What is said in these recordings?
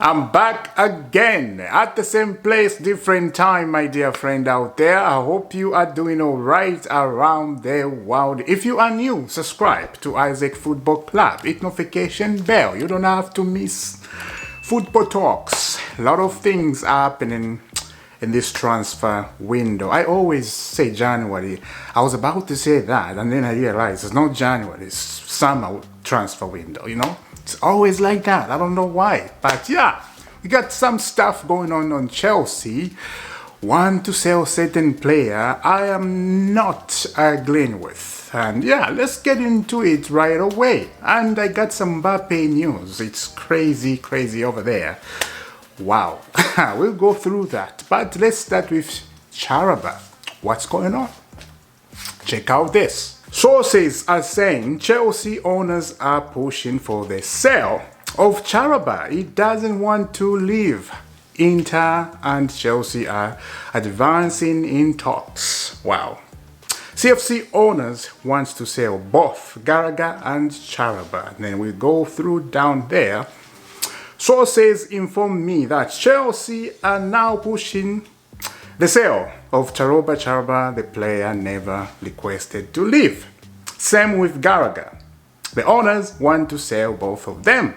I'm back again at the same place, different time, my dear friend out there. I hope you are doing all right around the world. If you are new, subscribe to Isaac Football Club. Hit notification bell. You don't have to miss football talks. A lot of things are happening in this transfer window. I always say January. I was about to say that, and then I realized it's not January. It's summer transfer window, you know? It's always like that. I don't know why. But yeah, we got some stuff going on Chelsea. Want to sell certain player I am not agreeing with. And yeah, let's get into it right away. And I got some Mbappe news. It's crazy over there. Wow. We'll go through that. But let's start with Chalobah. What's going on? Check out this. Sources are saying Chelsea owners are pushing for the sale of Chalobah. He doesn't want to leave. Inter and Chelsea are advancing in talks. Wow. CFC owners want to sell both Gallagher and Chalobah. And then we go through down there. Sources inform me that Chelsea are now pushing the sale of Chalobah, the player never requested to leave. Same with Gallagher. The owners want to sell both of them.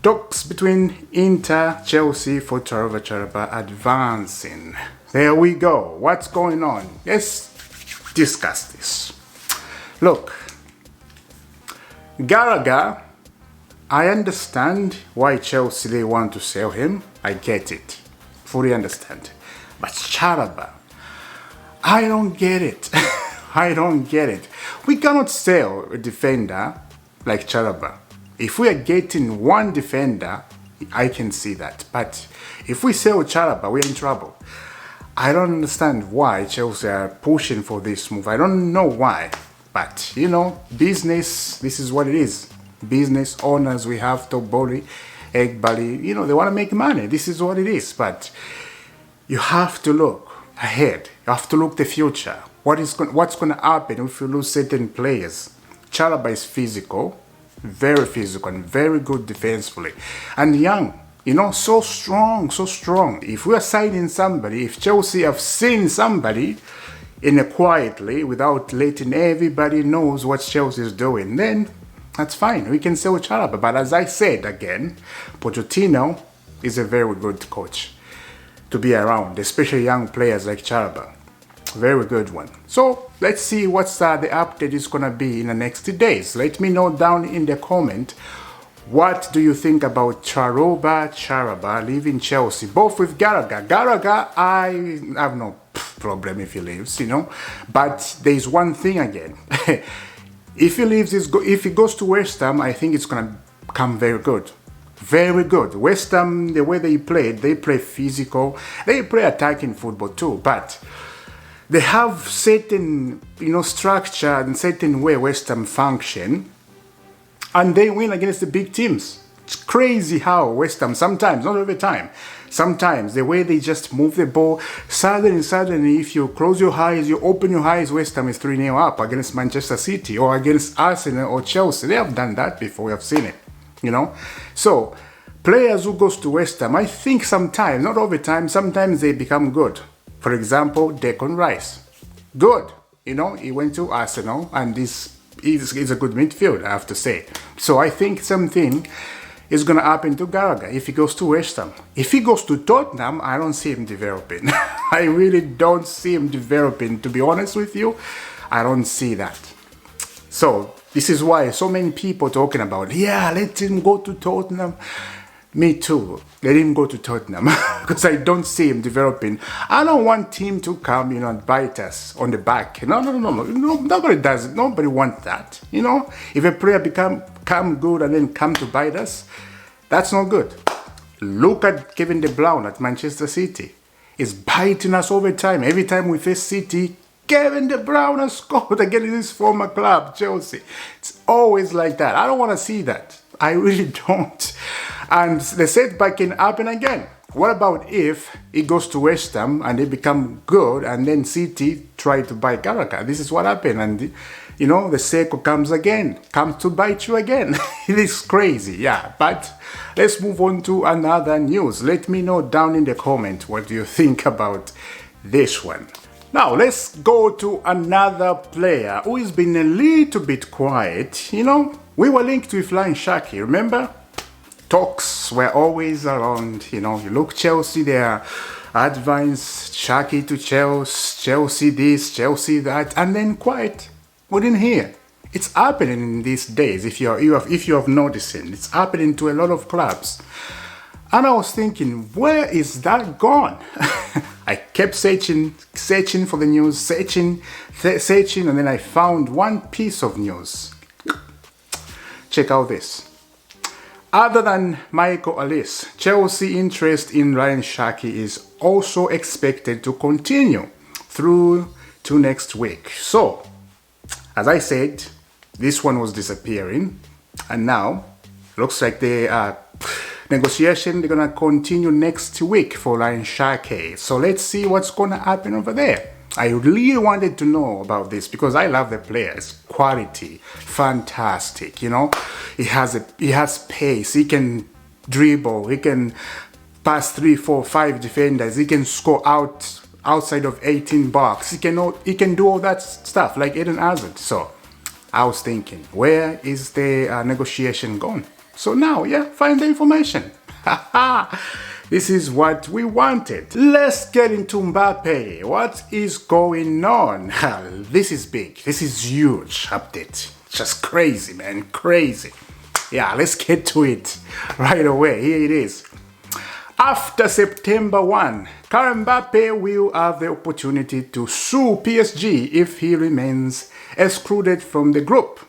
Talks between Inter, Chelsea for Chalobah advancing. There we go. What's going on? Let's discuss this. Look, Gallagher, I understand why Chelsea they want to sell him. I get it. Fully understand. But Chalobah, I don't get it. I don't get it. We cannot sell a defender like Chalobah. If we are getting one defender, I can see that. But if we sell Chalobah, we're in trouble. I don't understand why Chelsea are pushing for this move. I don't know why. But, you know, business, this is what it is. Business owners, we have to body, egg belly, you know, they want to make money. This is what it is. But you have to look ahead. You have to look the future. What's going to happen if you lose certain players? Chalobah is physical, very physical, and very good defensively, and young. You know, so strong. If we are signing somebody, if Chelsea have seen somebody in a quietly without letting everybody knows what Chelsea is doing, then that's fine. We can sell Chalobah. But as I said again, Pochettino is a very good coach to be around, especially young players like Chalobah. Very good one. So let's see what's the update is gonna be in the next days. Let me know down in the comment. What do you think about Chalobah leaving Chelsea? Both with Gallagher. Gallagher, I have no problem if he leaves, you know. But there's one thing again. If he leaves, if he goes to West Ham, I think it's gonna come very good. Very good. West Ham, the way they play physical. They play attacking football too, but they have certain, you know, structure and certain way West Ham function, and they win against the big teams. It's crazy how West Ham sometimes, not every time, sometimes the way they just move the ball, suddenly if you close your eyes, you open your eyes, West Ham is 3-0 up against Manchester City or against Arsenal or Chelsea. They have done that before, we have seen it, you know. So players who goes to West Ham, I think sometimes, not all the time, sometimes they become good. For example, Declan Rice, good. You know, he went to Arsenal and this is a good midfield, I have to say. So I think something is going to happen to Gallagher if he goes to West Ham. If he goes to Tottenham, I don't see him developing. I really don't see him developing, to be honest with you. I don't see that. So this is why so many people talking about, yeah, let him go to Tottenham. Me too. Let him go to Tottenham because I don't see him developing. I don't want him to come, you know, and bite us on the back. No. Nobody does it. Nobody wants that. You know, if a player come good and then come to bite us, that's not good. Look at Kevin De Bruyne at Manchester City. He's biting us all the time. Every time we face City, Kevin De Bruyne has scored against his former club, Chelsea. It's always like that. I don't want to see that. I really don't. And the setback can happen again. What about if he goes to West Ham and they become good and then City try to buy Gallagher? This is what happened and you know, the circle comes to bite you again. It is crazy, yeah. But let's move on to another news. Let me know down in the comment what do you think about this one. Now let's go to another player who has been a little bit quiet. You know, we were linked with Rayan Cherki, remember? Talks were always around, you know, you look Chelsea there, advance Cherki to Chelsea, Chelsea this, Chelsea that, and then quiet. We didn't hear. It's happening in these days. If you have noticed it, it's happening to a lot of clubs. And I was thinking, where is that gone? I kept searching for the news, searching, and then I found one piece of news. Check out this. Other than Michael Alice, Chelsea interest in Rayan Cherki is also expected to continue through to next week. So, as I said, this one was disappearing, and now looks like they are negotiation. They're gonna continue next week for Rayan Cherki. So let's see what's gonna happen over there. I really wanted to know about this because I love the players. Quality, fantastic. You know, he has pace. He can dribble. He can pass 3, 4, 5 defenders. He can score outside of 18 box. He can do all that stuff like Eden Hazard. So I was thinking, where is the negotiation gone? So now, yeah, find the information. This is what we wanted. Let's get into Mbappe. What is going on? This is big. This is huge update. Just crazy, man. Crazy. Yeah, let's get to it right away. Here it is. After September 1, Kylian Mbappé will have the opportunity to sue PSG if he remains excluded from the group.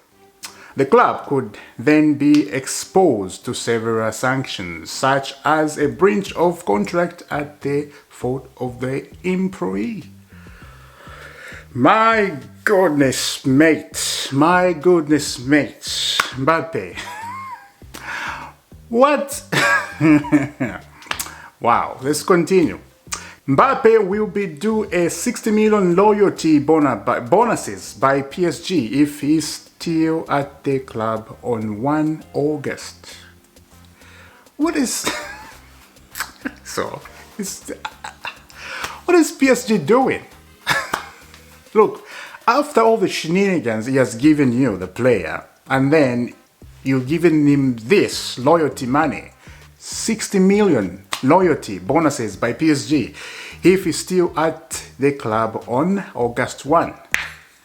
The club could then be exposed to several sanctions, such as a breach of contract at the fault of the employee. My goodness, mate. My goodness, mate. Mbappe. What? Wow, let's continue. Mbappe will be due a 60 million loyalty bonuses by PSG if he's still at the club on 1 August. What is what is PSG doing? Look, after all the shenanigans he has given you, the player, and then you've given him this loyalty money, 60 million loyalty bonuses by PSG if he's still at the club on August 1.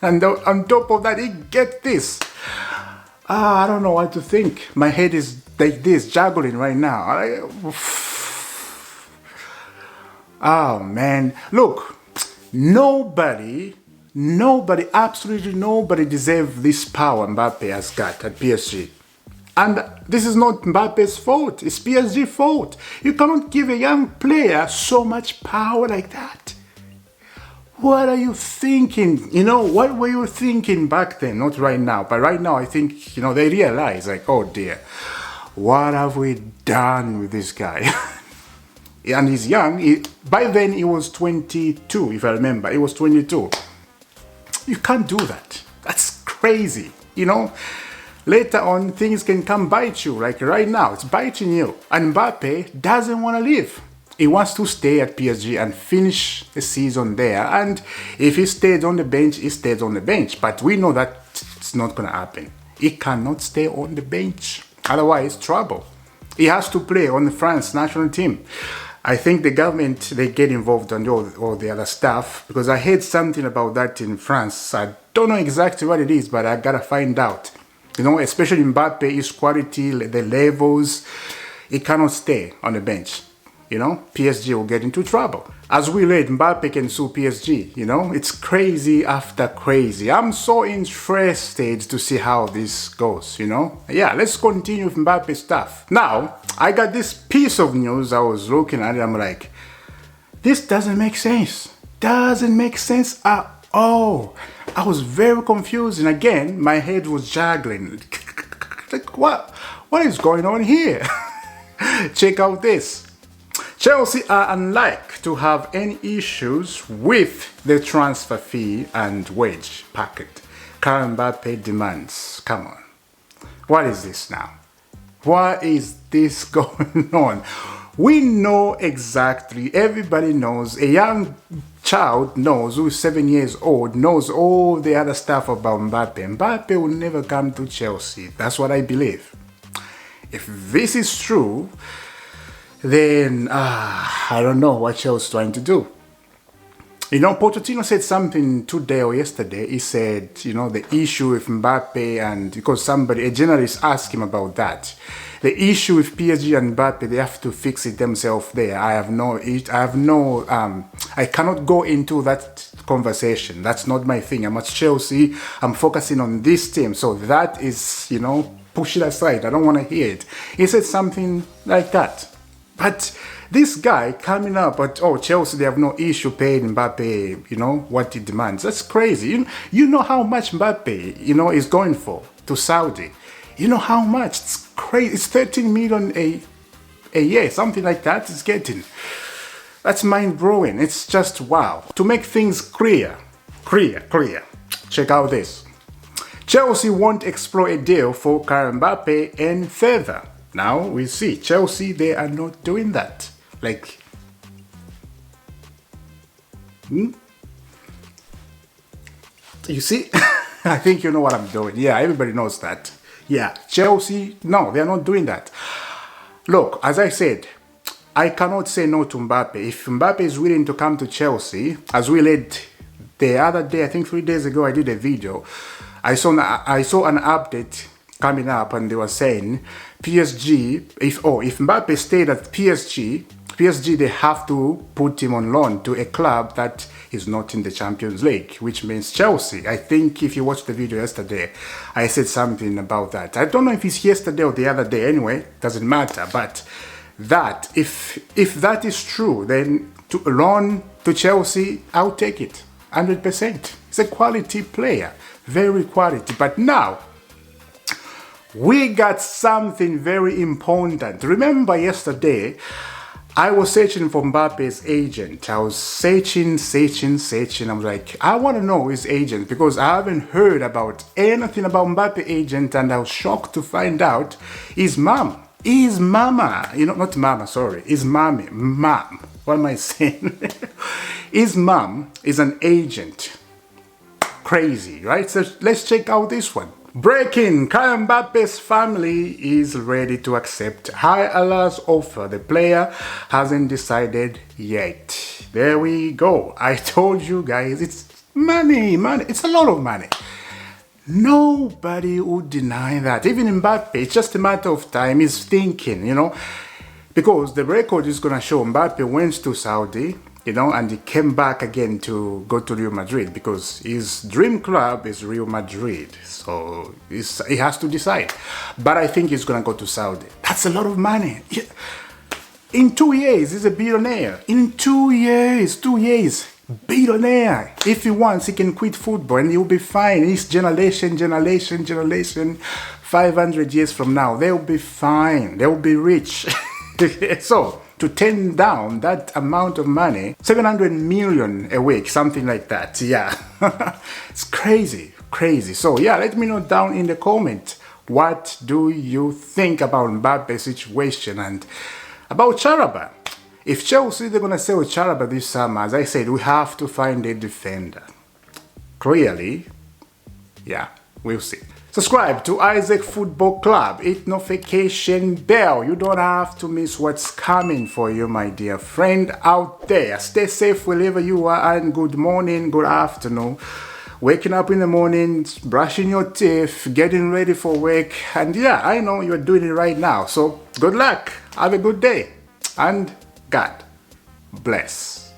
And on top of that, get this. I don't know what to think. My head is like this, juggling right now. Oh man, look, nobody, absolutely nobody deserves this power Mbappe has got at PSG. And this is not Mbappe's fault, it's PSG's fault. You cannot give a young player so much power like that. What are you thinking? You know, what were you thinking back then? Not right now, but right now I think, you know, they realize like, oh dear, what have we done with this guy? And he's young. By then he was 22, if I remember. He was 22. You can't do that. That's crazy, you know? Later on, things can come bite you. Like right now, it's biting you. And Mbappe doesn't want to leave. He wants to stay at PSG and finish the season there. And if he stays on the bench, he stays on the bench. But we know that it's not going to happen. He cannot stay on the bench. Otherwise, trouble. He has to play on the France national team. I think the government, they get involved on all the other stuff. Because I heard something about that in France. I don't know exactly what it is, but I got to find out. You know, especially Mbappe, his quality, the levels, he cannot stay on the bench. You know, PSG will get into trouble. As we read, Mbappe can sue PSG, you know? It's crazy after crazy. I'm so interested to see how this goes, you know? Yeah, let's continue with Mbappe stuff. Now, I got this piece of news. I was looking at it, I'm like, this doesn't make sense. Doesn't make sense at all. I was very confused, and again, my head was juggling. Like, what is going on here? Check out this. Chelsea are unlikely to have any issues with the transfer fee and wage packet. Kylian Mbappé demands. Come on. What is this now? What is this going on? We know exactly, everybody knows, a young child knows, who is 7 years old, knows all the other stuff about Mbappé. Mbappé will never come to Chelsea. That's what I believe. If this is true, then I don't know what Chelsea is trying to do. You know, Pochettino said something today or yesterday. He said, you know, the issue with Mbappé, and because a journalist asked him about that. The issue with PSG and Mbappé, they have to fix it themselves there. I cannot go into that conversation. That's not my thing. I'm at Chelsea. I'm focusing on this team. So that is, you know, push it aside. I don't want to hear it. He said something like that. But this guy coming up at, oh, Chelsea, they have no issue paying Mbappé, you know, what he demands. That's crazy. You know how much Mbappé, you know, is going for to Saudi. You know how much? It's crazy. It's 13 million a year, something like that. It's getting. That's mind-blowing. It's just wow. To make things clear. Check out this. Chelsea won't explore a deal for Kylian Mbappé and further. Now we see Chelsea, they are not doing that. Like, you see? I think you know what I'm doing. Yeah, everybody knows that. Yeah, Chelsea, no, they're not doing that. Look, as I said, I cannot say no to Mbappé. If Mbappé is willing to come to Chelsea, as we led the other day, I think 3 days ago, I did a video. I saw an update coming up, and they were saying PSG, if Mbappé stayed at PSG, they have to put him on loan to a club that is not in the Champions League, which means Chelsea. I think if you watched the video yesterday, I said something about that. I don't know if it's yesterday or the other day. Anyway, doesn't matter. But that, if that is true, then to loan to Chelsea, I'll take it 100%. He's a quality player, very quality. But now, we got something very important. Remember yesterday, I was searching for Mbappe's agent. I was searching. I was like, I want to know his agent because I haven't heard about anything about Mbappe agent, and I was shocked to find out his mom. His mama. You know, not mama, sorry. His mommy. Mom. What am I saying? His mom is an agent. Crazy, right? So let's check out this one. Breaking, Kylian Mbappe's family is ready to accept High Allah's offer. The player hasn't decided yet. There we go. I told you guys, it's money. It's a lot of money. Nobody would deny that. Even Mbappe, it's just a matter of time. He's thinking, you know, because the record is going to show Mbappe went to Saudi, you know, and he came back again to go to Real Madrid because his dream club is Real Madrid. So he has to decide. But I think he's going to go to Saudi. That's a lot of money. In 2 years, he's a billionaire. In 2 years, billionaire. If he wants, he can quit football and he'll be fine. His generation, 500 years from now, they'll be fine. They'll be rich. So, to turn down that amount of money, 700 million a week, something like that. Yeah, it's crazy. So yeah, let me know down in the comment, what do you think about Mbappe's situation and about Chalobah? If Chelsea, they're going to sell Chalobah this summer, as I said, we have to find a defender. Clearly, yeah, we'll see. Subscribe to Isaac Football Club. Hit notification bell. You don't have to miss what's coming for you, my dear friend out there. Stay safe wherever you are, and good morning, good afternoon. Waking up in the morning, brushing your teeth, getting ready for work. And yeah, I know you're doing it right now. So good luck. Have a good day. And God bless.